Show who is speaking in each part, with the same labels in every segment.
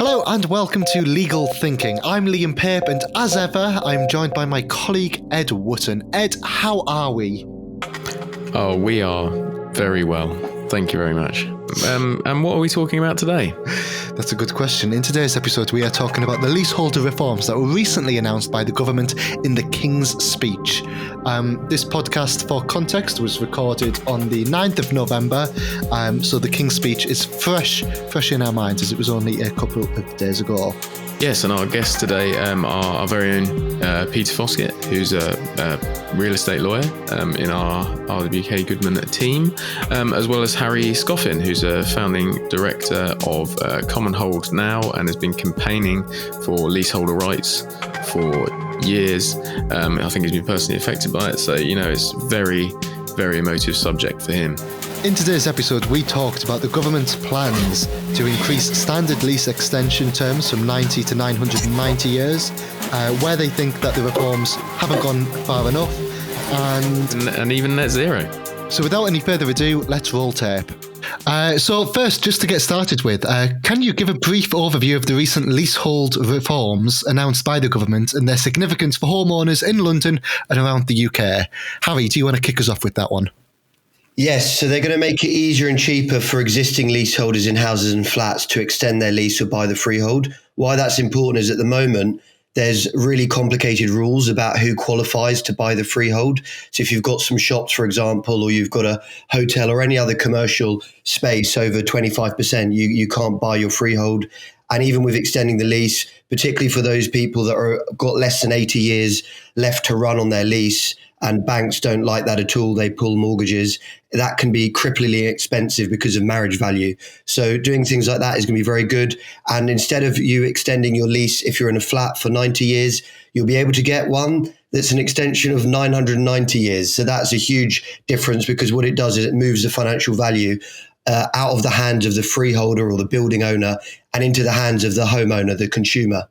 Speaker 1: Hello and welcome to Legal Thinking. I'm Liam Pape and as ever, I'm joined by my colleague Ed Wootton. Ed, how are we?
Speaker 2: Oh, we are very well. Thank you very much. And what are we talking about today?
Speaker 1: That's a good question. In today's episode, we are talking about the leaseholder reforms that were recently announced by the government in the King's Speech. This podcast, for context, was recorded on the 9th of November, so the King's Speech is fresh in our minds as it was only a couple of days ago.
Speaker 2: Yes, and our guests today are our very own Peter Foskett, who's a real estate lawyer in our RWK Goodman team, as well as Harry Scoffin, who's a founding director of Commonhold Now and has been campaigning for leaseholder rights for years. I think he's been personally affected by it, so it's very, very emotive subject for him.
Speaker 1: In today's episode, we talked about the government's plans to increase standard lease extension terms from 90 to 990 years, where they think that the reforms haven't gone far enough,
Speaker 2: and even net zero.
Speaker 1: So without any further ado, let's roll tape. So first, just to get started with, can you give a brief overview of the recent leasehold reforms announced by the government and their significance for homeowners in London and around the UK? Harry, do you want to kick us off with that one?
Speaker 3: Yes, so they're going to make it easier and cheaper for existing leaseholders in houses and flats to extend their lease or buy the freehold. Why that's important is at the moment, there's really complicated rules about who qualifies to buy the freehold. So if you've got some shops, for example, or you've got a hotel or any other commercial space over 25%, you can't buy your freehold. And even with extending the lease, particularly for those people that are got less than 80 years left to run on their lease, and banks don't like that at all, they pull mortgages, that can be cripplingly expensive because of marriage value. So doing things like that is going to be very good. And instead of you extending your lease, if you're in a flat for 90 years, you'll be able to get one that's an extension of 990 years. So that's a huge difference because what it does is it moves the financial value out of the hands of the freeholder or the building owner and into the hands of the homeowner, the consumer.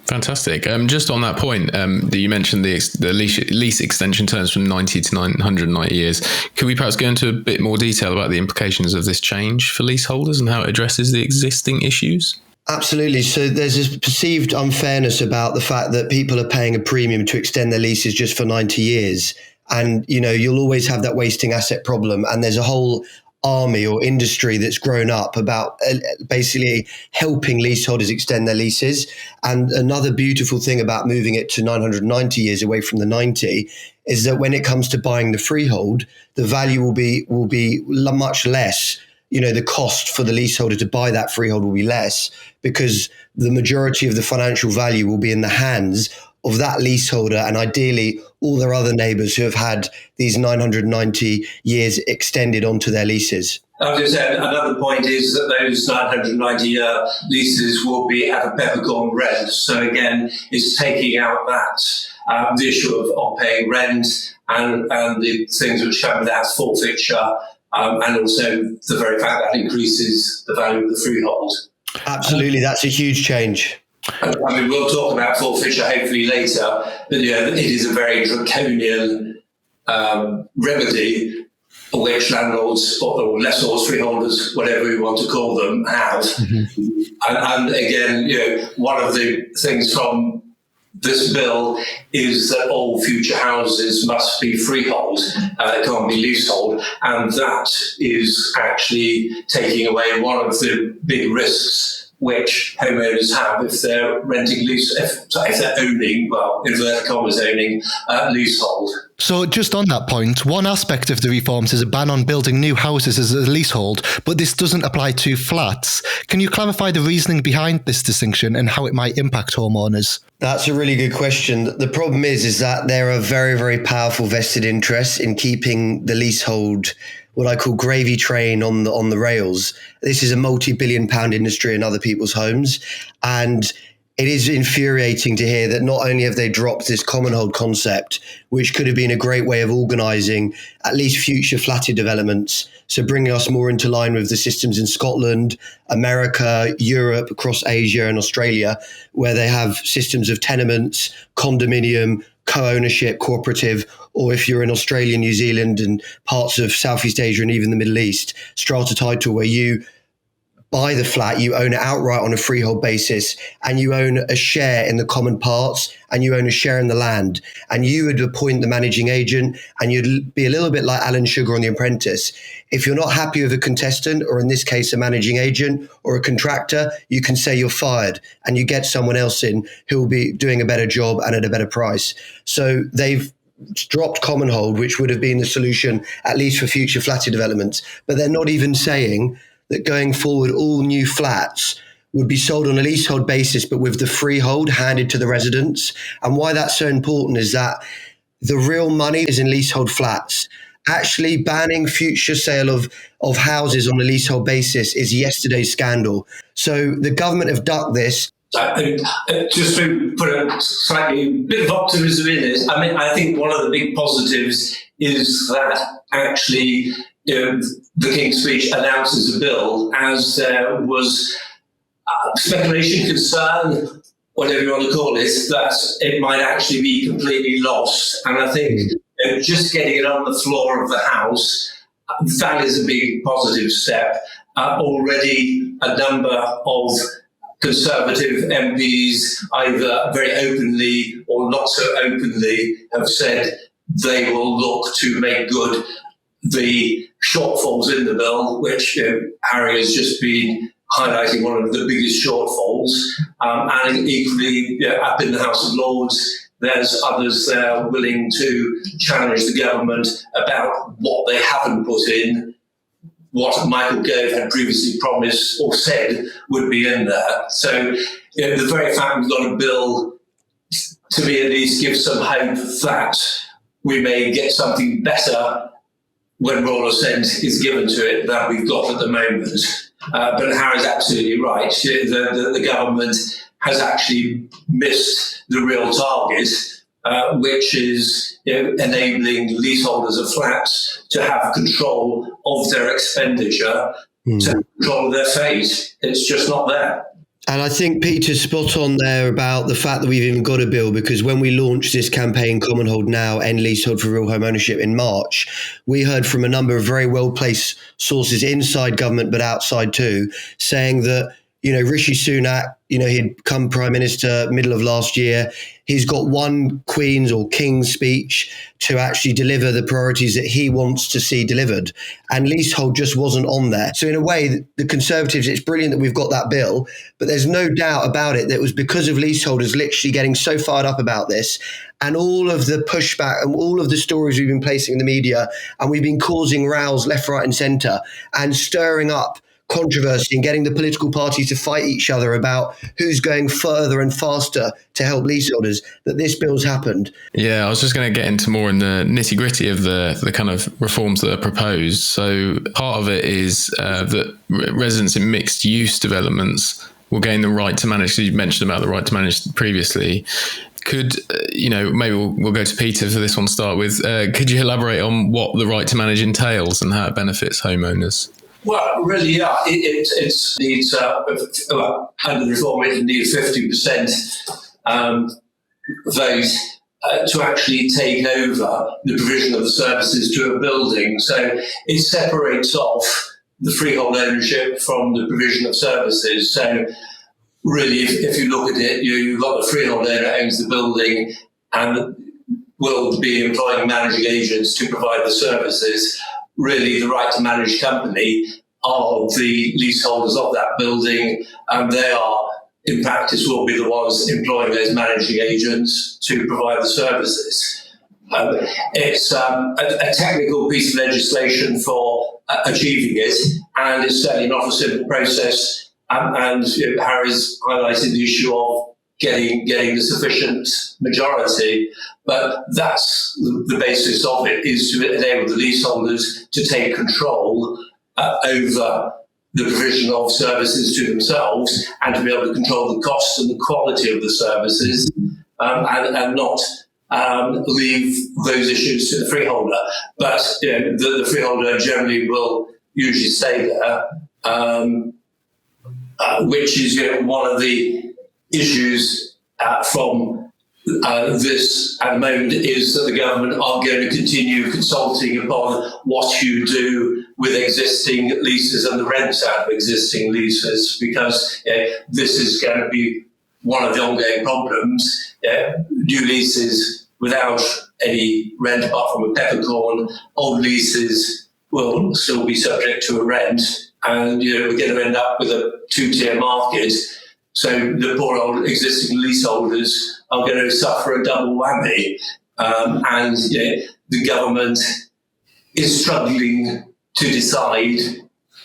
Speaker 2: Fantastic. Just on that point, that you mentioned the lease extension terms from 90 to 990 years. Could we perhaps go into a bit more detail about the implications of this change for leaseholders and how it addresses the existing issues?
Speaker 3: Absolutely. So there's this perceived unfairness about the fact that people are paying a premium to extend their leases just for 90 years. And, you'll always have that wasting asset problem. And there's a whole army or industry that's grown up about basically helping leaseholders extend their leases. And another beautiful thing about moving it to 990 years away from the 90 is that when it comes to buying the freehold, the value will be much less. The cost for the leaseholder to buy that freehold will be less because the majority of the financial value will be in the hands of that leaseholder and ideally all their other neighbours who have had these 990 years extended onto their leases.
Speaker 4: I was going to say, another point is that those 990-year leases will be at a peppercorn rent. So again, it's taking out that the issue of paying rent and the things which come with that forfeiture, and also the very fact that increases the value of the freehold.
Speaker 3: Absolutely, that's a huge change.
Speaker 4: I mean, we'll talk about forfeiture hopefully later, but it is a very draconian remedy which landlords or lessors, freeholders, whatever we want to call them, have. Mm-hmm. And again, one of the things from this bill is that all future houses must be freehold, they can't be leasehold, and that is actually taking away one of the big risks which homeowners have if they're renting if they're owning, well, inverted commas, owning leasehold.
Speaker 1: So just on that point, one aspect of the reforms is a ban on building new houses as a leasehold, but this doesn't apply to flats. Can you clarify the reasoning behind this distinction and how it might impact homeowners?
Speaker 3: That's a really good question. The problem is that there are very, very powerful vested interests in keeping the leasehold, what I call gravy train on the rails. This is a multi-billion pound industry in other people's homes. And it is infuriating to hear that not only have they dropped this Commonhold concept, which could have been a great way of organising at least future flatted developments, so bringing us more into line with the systems in Scotland, America, Europe, across Asia and Australia, where they have systems of tenements, condominium, co-ownership, cooperative, or if you're in Australia, New Zealand and parts of Southeast Asia and even the Middle East, strata title, where you buy the flat, you own it outright on a freehold basis, and you own a share in the common parts, and you own a share in the land. And you would appoint the managing agent, and you'd be a little bit like Alan Sugar on The Apprentice. If you're not happy with a contestant, or in this case, a managing agent or a contractor, you can say you're fired, and you get someone else in who will be doing a better job and at a better price. So they've dropped Commonhold, which would have been the solution, at least for future flatty developments. But they're not even saying that going forward, all new flats would be sold on a leasehold basis, but with the freehold handed to the residents. And why that's so important is that the real money is in leasehold flats. Actually banning future sale of houses on a leasehold basis is yesterday's scandal. So the government have ducked this.
Speaker 4: Just to put a slightly bit of optimism in this, I think one of the big positives is that actually the King's Speech announces a bill, as there was speculation, concern, whatever you want to call it, that it might actually be completely lost. And I think just getting it on the floor of the House, that is a big positive step. Already a number of Conservative MPs, either very openly or not so openly, have said they will look to make good the shortfalls in the bill, which Harry has just been highlighting one of the biggest shortfalls. And equally, up in the House of Lords, there's others there willing to challenge the government about what they haven't put in, what Michael Gove had previously promised or said would be in there. So the very fact we've got a bill, to me at least, gives some hope that we may get something better when roll ascent is given to it than we've got at the moment. But Harry's absolutely right. The government has actually missed the real target, which is enabling leaseholders of flats to have control of their expenditure, to control their fate. It's just not there.
Speaker 3: And I think Peter's spot on there about the fact that we've even got a bill, because when we launched this campaign, Commonhold Now, End Leasehold for Real Home Ownership, in March, we heard from a number of very well-placed sources inside government, but outside too, saying that, Rishi Sunak, he'd come Prime Minister middle of last year. He's got one Queen's or King's speech to actually deliver the priorities that he wants to see delivered. And leasehold just wasn't on there. So in a way, the Conservatives, it's brilliant that we've got that bill, but there's no doubt about it that it was because of leaseholders literally getting so fired up about this, and all of the pushback and all of the stories we've been placing in the media, and we've been causing rows left, right and centre and stirring up controversy and getting the political parties to fight each other about who's going further and faster to help leaseholders, that this bill's happened.
Speaker 2: Yeah, I was just going to get into more in the nitty gritty of the kind of reforms that are proposed. So part of it is that residents in mixed use developments will gain the right to manage. So you mentioned about the right to manage previously. Could, maybe we'll go to Peter for this one to start with. Could you elaborate on what the right to manage entails and how it benefits homeowners?
Speaker 4: Well, really, yeah. It needs, under the reform, it needs 50% vote to actually take over the provision of the services to a building. So it separates off the freehold ownership from the provision of services. So really, if you look at it, you've got the freehold owner owns the building and will be employing managing agents to provide the services. Really, the right to manage company are the leaseholders of that building, and they are, in practice, will be the ones employing those managing agents to provide the services. It's a technical piece of legislation for achieving it, and it's certainly not a simple process. And Harry's highlighted the issue of getting the sufficient majority, but that's the basis of it, is to enable the leaseholders to take control over the provision of services to themselves, and to be able to control the cost and the quality of the services, and not leave those issues to the freeholder. But the freeholder generally will usually stay there, which is one of the issues from this at the moment is that the government are going to continue consulting upon what you do with existing leases and the rents out of existing leases, because this is going to be one of the ongoing problems. New leases without any rent apart from a peppercorn, old leases will still be subject to a rent, and we're going to end up with a two-tier market. So the poor old existing leaseholders are going to suffer a double whammy, and the government is struggling to decide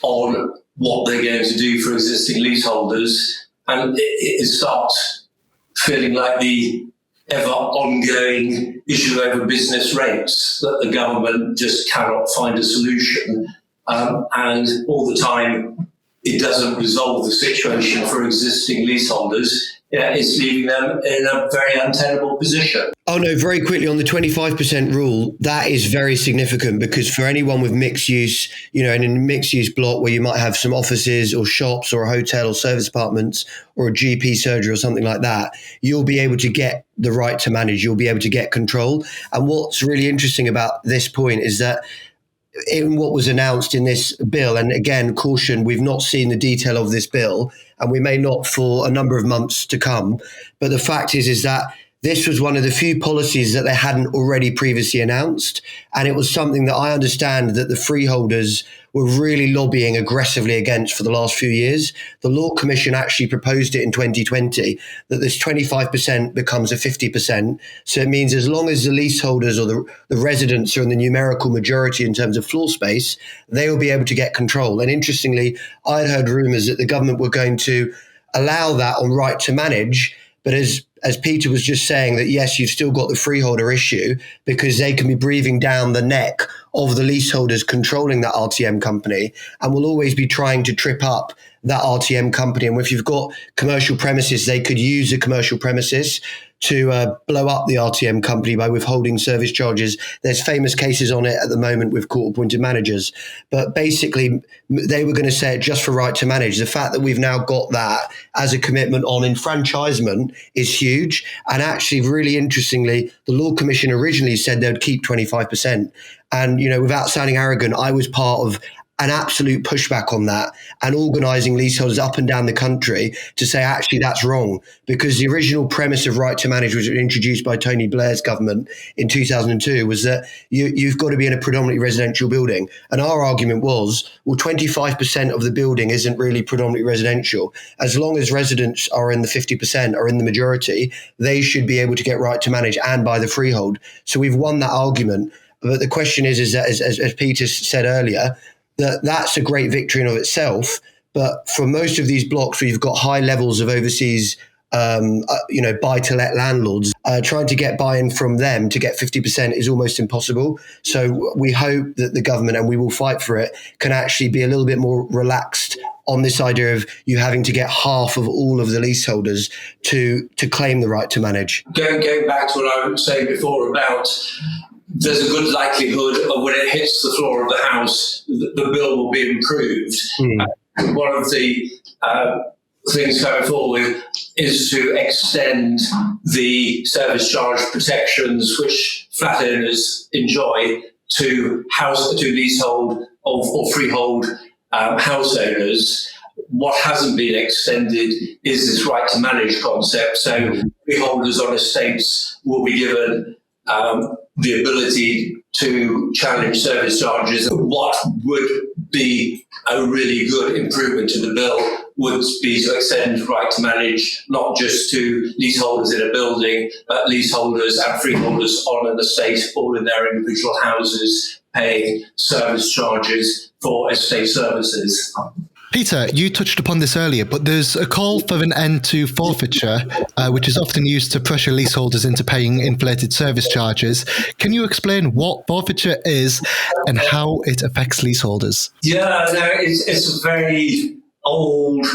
Speaker 4: on what they're going to do for existing leaseholders, and it starts feeling like the ever ongoing issue over business rates, that the government just cannot find a solution, and all the time it doesn't resolve the situation for existing leaseholders. It's leaving them in a very untenable position.
Speaker 3: Oh no, very quickly on the 25% rule, that is very significant, because for anyone with mixed use, in a mixed use block where you might have some offices or shops or a hotel or service apartments or a GP surgery or something like that, you'll be able to get the right to manage, you'll be able to get control. And what's really interesting about this point is that in what was announced in this bill, and again, caution, we've not seen the detail of this bill, and we may not for a number of months to come. But the fact is that this was one of the few policies that they hadn't already previously announced. And it was something that I understand that the freeholders were really lobbying aggressively against for the last few years. The Law Commission actually proposed it in 2020, that this 25% becomes a 50%. So it means as long as the leaseholders or the residents are in the numerical majority in terms of floor space, they will be able to get control. And interestingly, I'd heard rumours that the government were going to allow that on right to manage. But as Peter was just saying, that yes, you've still got the freeholder issue, because they can be breathing down the neck of the leaseholders controlling that RTM company, and will always be trying to trip up that RTM company. And if you've got commercial premises, they could use the commercial premises to blow up the RTM company by withholding service charges. There's famous cases on it at the moment with court-appointed managers. But basically, they were going to say it just for right to manage. The fact that we've now got that as a commitment on enfranchisement is huge. And actually, really interestingly, the Law Commission originally said they'd keep 25%. And, without sounding arrogant, I was part of an absolute pushback on that and organising leaseholders up and down the country to say, actually, that's wrong, because the original premise of right to manage, which was introduced by Tony Blair's government in 2002, was that you've got to be in a predominantly residential building. And our argument was, well, 25% of the building isn't really predominantly residential. As long as residents are in the 50%, are in the majority, they should be able to get right to manage and buy the freehold. So we've won that argument. But the question is that, as Peter said earlier, that's a great victory in of itself. But for most of these blocks where you've got high levels of overseas, buy-to-let landlords, trying to get buy-in from them to get 50% is almost impossible. So we hope that the government, and we will fight for it, can actually be a little bit more relaxed on this idea of you having to get half of all of the leaseholders to claim the right to manage.
Speaker 4: Going back to what I was saying before about there's a good likelihood of when it hits the floor of the House, the bill will be improved. One of the things going forward is to extend the service charge protections which flat owners enjoy to leasehold or freehold house owners. What hasn't been extended is this right to manage concept. So freeholders on estates will be given the ability to challenge service charges. What would be a really good improvement to the bill would be to extend right to manage not just to leaseholders in a building, but leaseholders and freeholders on an estate, all in their individual houses, paying service charges for estate services.
Speaker 1: Peter, you touched upon this earlier, but there's a call for an end to forfeiture, which is often used to pressure leaseholders into paying inflated service charges. Can you explain what forfeiture is and how it affects leaseholders?
Speaker 4: Yeah, no, it's a very old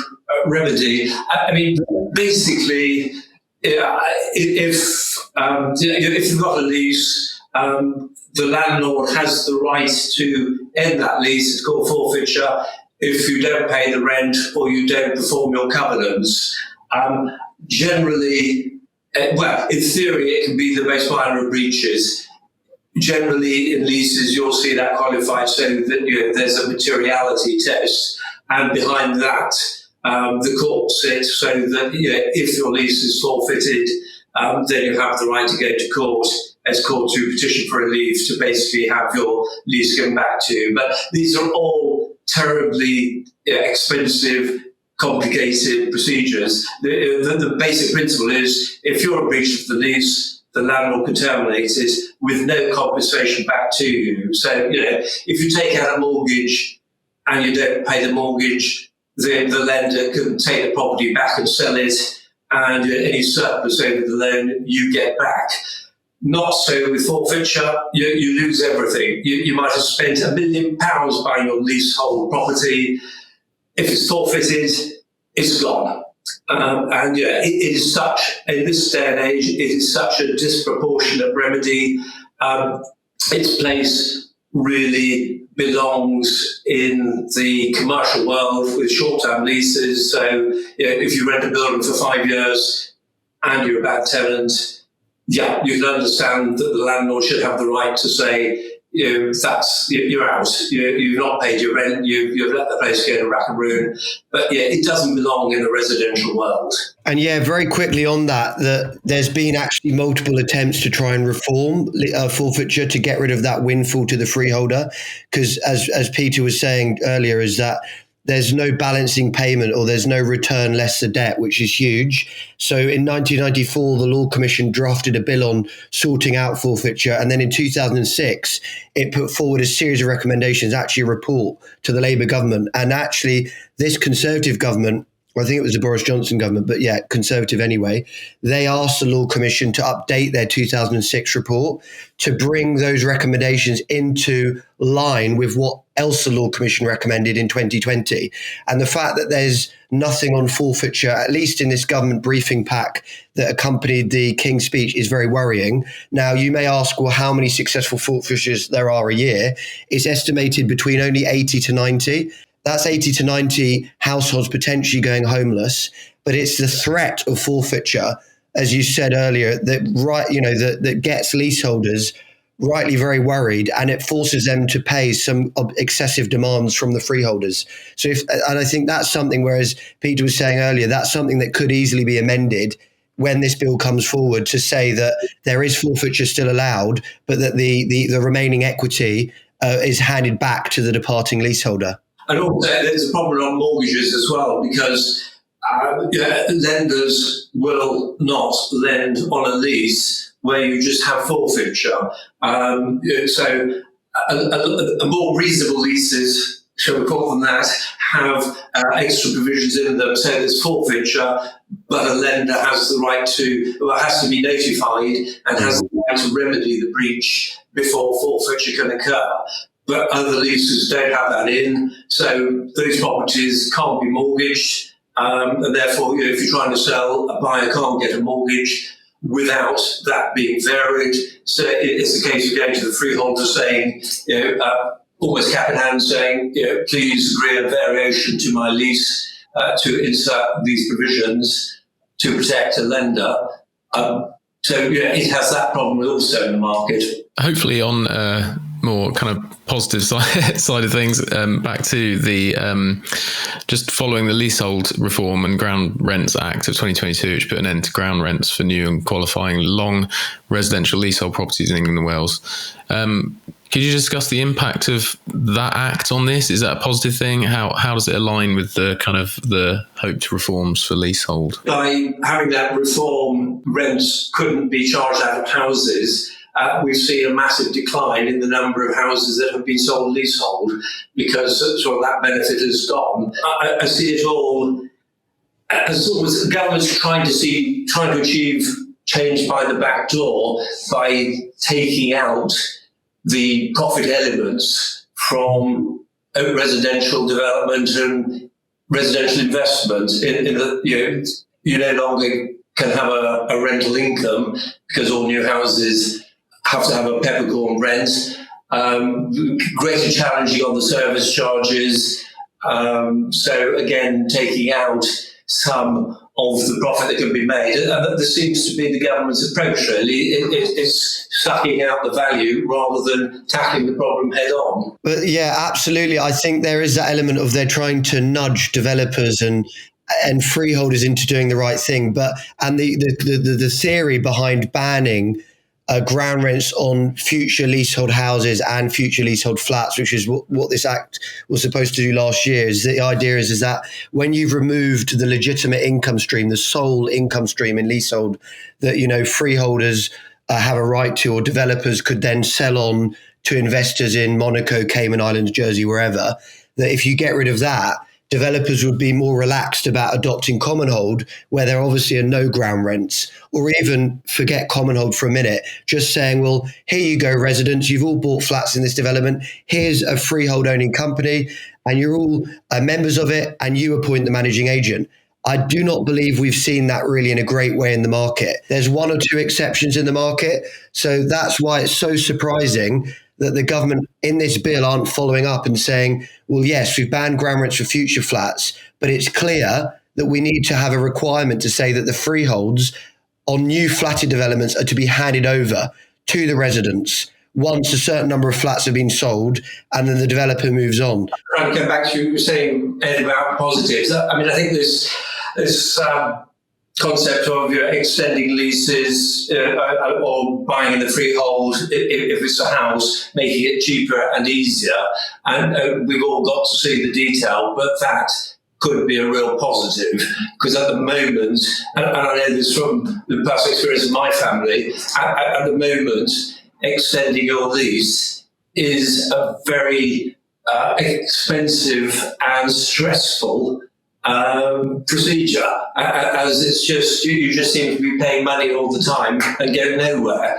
Speaker 4: remedy. I mean, basically, if you've got a lease, the landlord has the right to end that lease. It's called forfeiture. If you don't pay the rent or you don't perform your covenants. Generally, Well, in theory, it can be the most minor of breaches. Generally, in leases, you'll see that qualified so that there's a materiality test, and behind that, the court sits so that if your lease is forfeited, then you have the right to go to court as called to petition for relief to basically have your lease given back to you. But these are all terribly expensive, complicated procedures. The basic principle is if you're a breach of the lease, the landlord can terminate it with no compensation back to you. So, if you take out a mortgage and you don't pay the mortgage, the lender can take the property back and sell it, and any surplus over the loan you get back. Not so with forfeiture, you lose everything. You might have spent £1 million buying your leasehold property. If it's forfeited, it's gone. And it is such, in this day and age, it is such a disproportionate remedy. Its place really belongs in the commercial world with short-term leases. So if you rent a building for 5 years and you're a bad tenant, you can understand that the landlord should have the right to say, you're out. You've not paid your rent. You've let the place go to rack and ruin. But it doesn't belong in the residential world.
Speaker 3: And very quickly on that there's been actually multiple attempts to try and reform forfeiture to get rid of that windfall to the freeholder. Because as Peter was saying earlier, is that there's no balancing payment or there's no return less the debt, which is huge. So in 1994, the Law Commission drafted a bill on sorting out forfeiture. And then in 2006, it put forward a series of recommendations, actually a report to the Labour government. And actually, this Conservative government, I think it was the Boris Johnson government, but Conservative anyway, they asked the Law Commission to update their 2006 report to bring those recommendations into line with what else the Law Commission recommended in 2020. And the fact that there's nothing on forfeiture, at least in this government briefing pack that accompanied the King's speech, is very worrying. Now, you may ask, well, how many successful forfeitures there are a year? It's estimated between only 80 to 90. That's 80 to 90 households potentially going homeless, but it's the threat of forfeiture, as you said earlier, that gets leaseholders rightly very worried, and it forces them to pay some excessive demands from the freeholders. And I think that's something, whereas Peter was saying earlier, that's something that could easily be amended when this bill comes forward to say that there is forfeiture still allowed, but that the remaining equity is handed back to the departing leaseholder.
Speaker 4: And also, there's a problem on mortgages as well, because lenders will not lend on a lease where you just have forfeiture. So a more reasonable leases, shall we call them that, have extra provisions in them. So there's forfeiture, but a lender has the right has to be notified and has the right to remedy the breach before forfeiture can occur. But other leases don't have that in, so those properties can't be mortgaged, and therefore, if you're trying to sell, a buyer can't get a mortgage without that being varied. So it's the case of going to the freeholder saying, almost cap in hand, saying, please agree a variation to my lease to insert these provisions to protect a lender. It has that problem also in the market.
Speaker 2: Hopefully on more kind of positive side of things, back to the just following the Leasehold Reform and Ground Rents Act of 2022, which put an end to ground rents for new and qualifying long residential leasehold properties in England and Wales. Could you discuss the impact of that act on this? Is that a positive thing? How does it align with the kind of the hoped reforms for leasehold?
Speaker 4: By having that reform, rents couldn't be charged out of houses. We've seen a massive decline in the number of houses that have been sold leasehold because sort of that benefit has gone. I see it all as sort of governments trying to achieve change by the back door by taking out the profit elements from residential development and residential investment. You no longer can have a rental income because all new houses have to have a peppercorn rent. Greater challenging on the service charges. So again, taking out some of the profit that can be made. And that there seems to be the government's approach, really. It's sucking out the value rather than tackling the problem head on.
Speaker 3: But yeah, absolutely. I think there is that element of they're trying to nudge developers and freeholders into doing the right thing. And the theory behind banning ground rents on future leasehold houses and future leasehold flats, which is what this act was supposed to do last year, is the idea is that when you've removed the legitimate income stream, the sole income stream in leasehold that, freeholders have a right to, or developers could then sell on to investors in Monaco, Cayman Islands, Jersey, wherever, that if you get rid of that, developers would be more relaxed about adopting Commonhold, where there obviously are no ground rents, or even forget Commonhold for a minute, just saying, well, here you go, residents, you've all bought flats in this development. Here's a freehold owning company, and you're all members of it, and you appoint the managing agent. I do not believe we've seen that really in a great way in the market. There's one or two exceptions in the market. So that's why it's so surprising that the government in this bill aren't following up and saying, well, yes, we've banned ground rents for future flats, but it's clear that we need to have a requirement to say that the freeholds on new flatted developments are to be handed over to the residents once a certain number of flats have been sold, and then the developer moves on.
Speaker 4: Trying to go back to what you were saying, Ed, about positives. I mean, I think this concept of extending leases or buying in the freehold, if it's a house, making it cheaper and easier. And we've all got to see the detail, but that could be a real positive, because at the moment, and I know this from the past experience of my family, at the moment, extending your lease is a very expensive and stressful procedure, as it's just you just seem to be paying money all the time and go nowhere.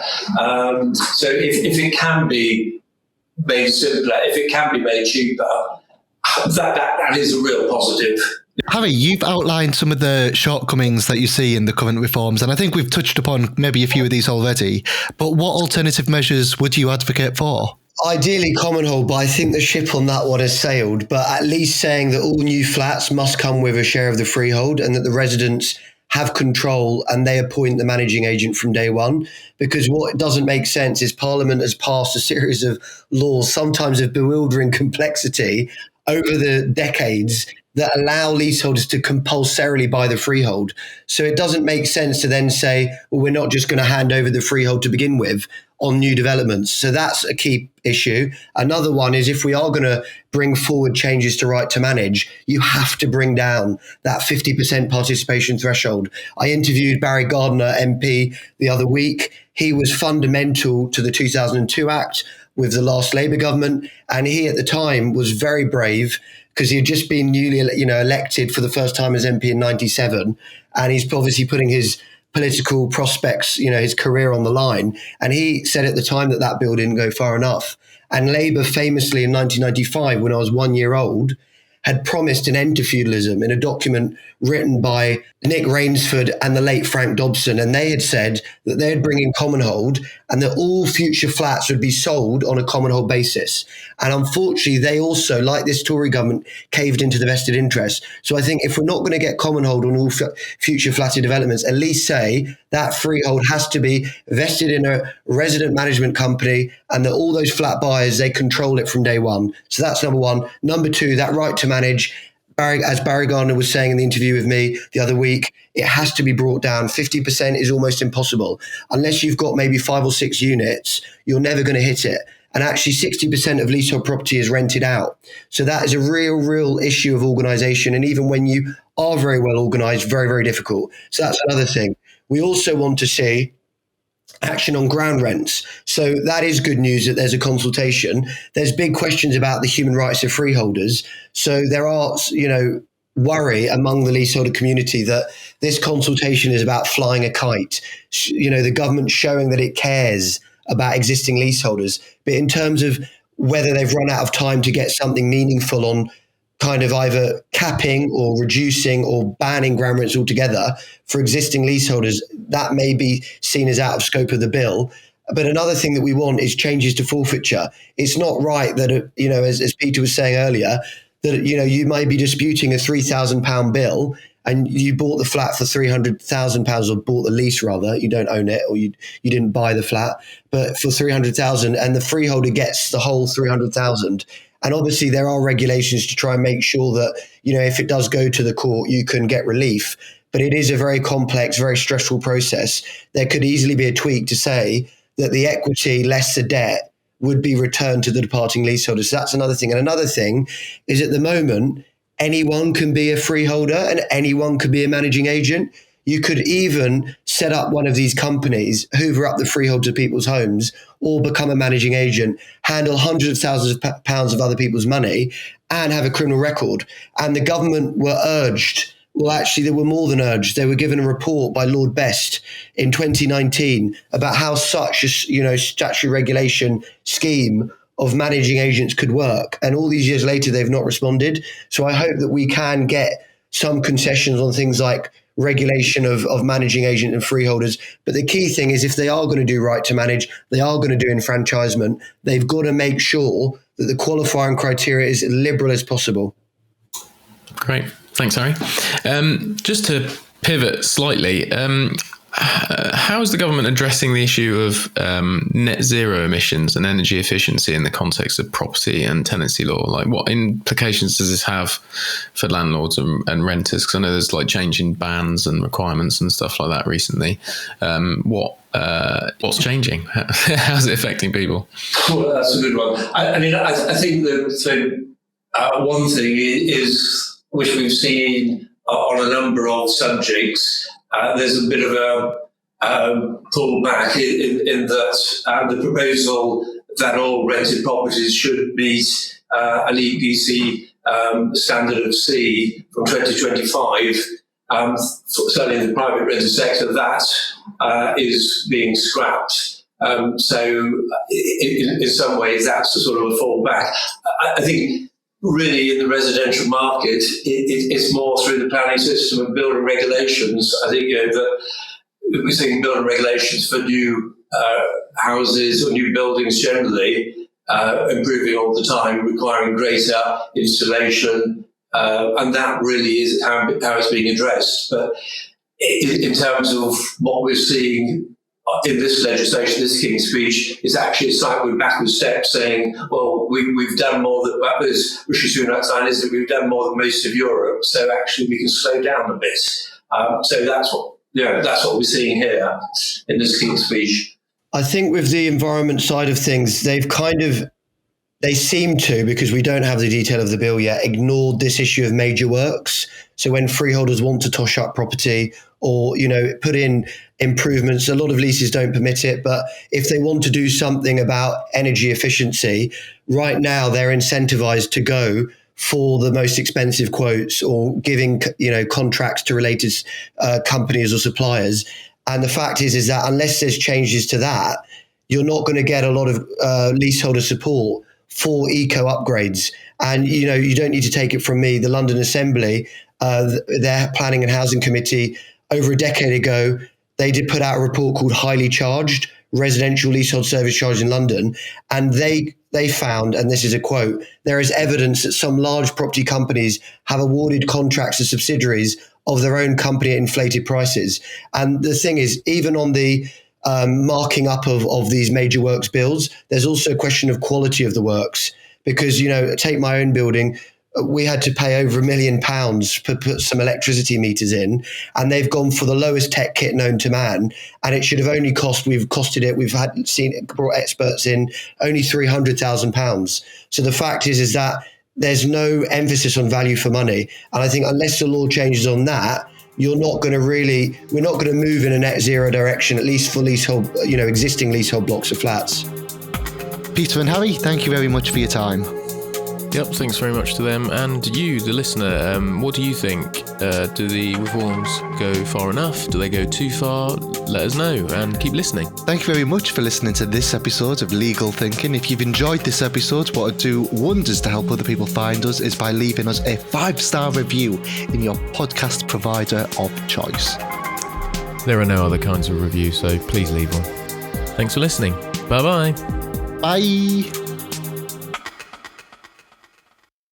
Speaker 4: So if it can be made simpler, if it can be made cheaper, that is a real positive.
Speaker 1: Harry, you've outlined some of the shortcomings that you see in the current reforms, and I think we've touched upon maybe a few of these already, but what alternative measures would you advocate for?
Speaker 3: Ideally Commonhold, but I think the ship on that one has sailed. But at least saying that all new flats must come with a share of the freehold, and that the residents have control and they appoint the managing agent from day one. Because what doesn't make sense is Parliament has passed a series of laws, sometimes of bewildering complexity, over the decades that allow leaseholders to compulsorily buy the freehold. So it doesn't make sense to then say, well, we're not just going to hand over the freehold to begin with on new developments. So that's a key issue. Another one is, if we are going to bring forward changes to right to manage, you have to bring down that 50% participation threshold. I interviewed Barry Gardiner, MP, the other week. He was fundamental to the 2002 Act with the last Labour government. And he at the time was very brave, because he had just been newly elected for the first time as MP in 97. And he's obviously putting his political prospects, his career on the line. And he said at the time that bill didn't go far enough. And Labour famously in 1995, when I was 1 year old, had promised an end to feudalism in a document written by Nick Rainsford and the late Frank Dobson. And they had said that they'd bring in Commonhold and that all future flats would be sold on a Commonhold basis. And unfortunately, they also, like this Tory government, caved into the vested interest. So I think if we're not going to get Commonhold on all future flatted developments, at least say that freehold has to be vested in a resident management company, and that all those flat buyers, they control it from day one. So that's number one. Number two, that right to manage, as Barry Gardiner was saying in the interview with me the other week, it has to be brought down. 50% is almost impossible. Unless you've got maybe 5 or 6 units, you're never going to hit it. And actually 60% of leasehold property is rented out. So that is a real issue of organisation. And even when you are very well organised, very, very difficult. So that's another thing. We also want to see action on ground rents. So that is good news that there's a consultation. There's big questions about the human rights of freeholders. So there are, worry among the leaseholder community that this consultation is about flying a kite. The government showing that it cares about existing leaseholders. But in terms of whether they've run out of time to get something meaningful on kind of either capping or reducing or banning ground rents altogether for existing leaseholders, that may be seen as out of scope of the bill. But another thing that we want is changes to forfeiture. It's not right that, as Peter was saying earlier, that, you may be disputing a £3,000 bill and you bought the flat for £300,000, or bought the lease rather, you don't own it, or you didn't buy the flat, but for 300,000, and the freeholder gets the whole 300,000. And obviously there are regulations to try and make sure that, if it does go to the court, you can get relief. But it is a very complex, very stressful process. There could easily be a tweak to say that the equity less the debt would be returned to the departing leaseholder. So that's another thing. And another thing is, at the moment, anyone can be a freeholder and anyone could be a managing agent. You could even set up one of these companies, hoover up the freeholds of people's homes, or become a managing agent, handle hundreds of thousands of pounds of other people's money, and have a criminal record. And the government were urged, well, actually, they were more than urged. They were given a report by Lord Best in 2019 about how such a statutory regulation scheme of managing agents could work. And all these years later, they've not responded. So I hope that we can get some concessions on things like regulation of managing agent and freeholders. But the key thing is, if they are going to do right to manage, they are going to do enfranchisement, they've got to make sure that the qualifying criteria is as liberal as possible.
Speaker 2: Great. Thanks, Harry. Just to pivot slightly, how is the government addressing the issue of net zero emissions and energy efficiency in the context of property and tenancy law? Like, what implications does this have for landlords and renters? Because I know there's changing bans and requirements and stuff like that recently. What's changing? How's it affecting people?
Speaker 4: Well, that's a good one. I think that one thing is, which we've seen on a number of subjects, there's a bit of a pullback in that the proposal that all rented properties should meet an EPC standard of C from 2025. Certainly in the private rented sector, that is being scrapped. So in some ways, that's a sort of a fallback. I think really in the residential market, it's more through the planning system and building regulations. I think that we're seeing building regulations for new houses or new buildings generally improving all the time, requiring greater installation, and that really is how it's being addressed. But in terms of what we're seeing in this legislation, this King's Speech, is actually a slightly backward step, saying, well, we've done more than, as Rishi Sunak signed, is that we've done more than most of Europe, so actually we can slow down a bit. So that's what we're seeing here in this King's Speech.
Speaker 3: I think with the environment side of things, they seem to, because we don't have the detail of the bill yet, ignored this issue of major works. So when freeholders want to tosh up property or, put in improvements, a lot of leases don't permit it. But if they want to do something about energy efficiency, right now they're incentivized to go for the most expensive quotes or giving, contracts to related companies or suppliers. And the fact is that unless there's changes to that, you're not going to get a lot of leaseholder support for eco upgrades. And, you don't need to take it from me. The London Assembly, their Planning and Housing Committee, over a decade ago, they did put out a report called Highly Charged Residential Leasehold Service Charge in London. And they found, and this is a quote, there is evidence that some large property companies have awarded contracts to subsidiaries of their own company at inflated prices. And the thing is, even on the marking up of these major works bills, there's also a question of quality of the works. Because, take my own building, we had to pay over £1 million to put some electricity meters in, and they've gone for the lowest tech kit known to man. And it should have only we've brought experts in, only £300,000. So the fact is that there's no emphasis on value for money. And I think unless the law changes on that, we're not going to move in a net zero direction, at least for leasehold, existing leasehold blocks of flats.
Speaker 1: Peter and Harry, thank you very much for your time.
Speaker 2: Yep, thanks very much to them. And you, the listener, what do you think? Do the reforms go far enough? Do they go too far? Let us know and keep listening.
Speaker 1: Thank you very much for listening to this episode of Legal Thinking. If you've enjoyed this episode, what would do wonders to help other people find us is by leaving us a 5-star review in your podcast provider of choice.
Speaker 2: There are no other kinds of reviews, so please leave one. Thanks for listening. Bye-bye.
Speaker 1: Bye.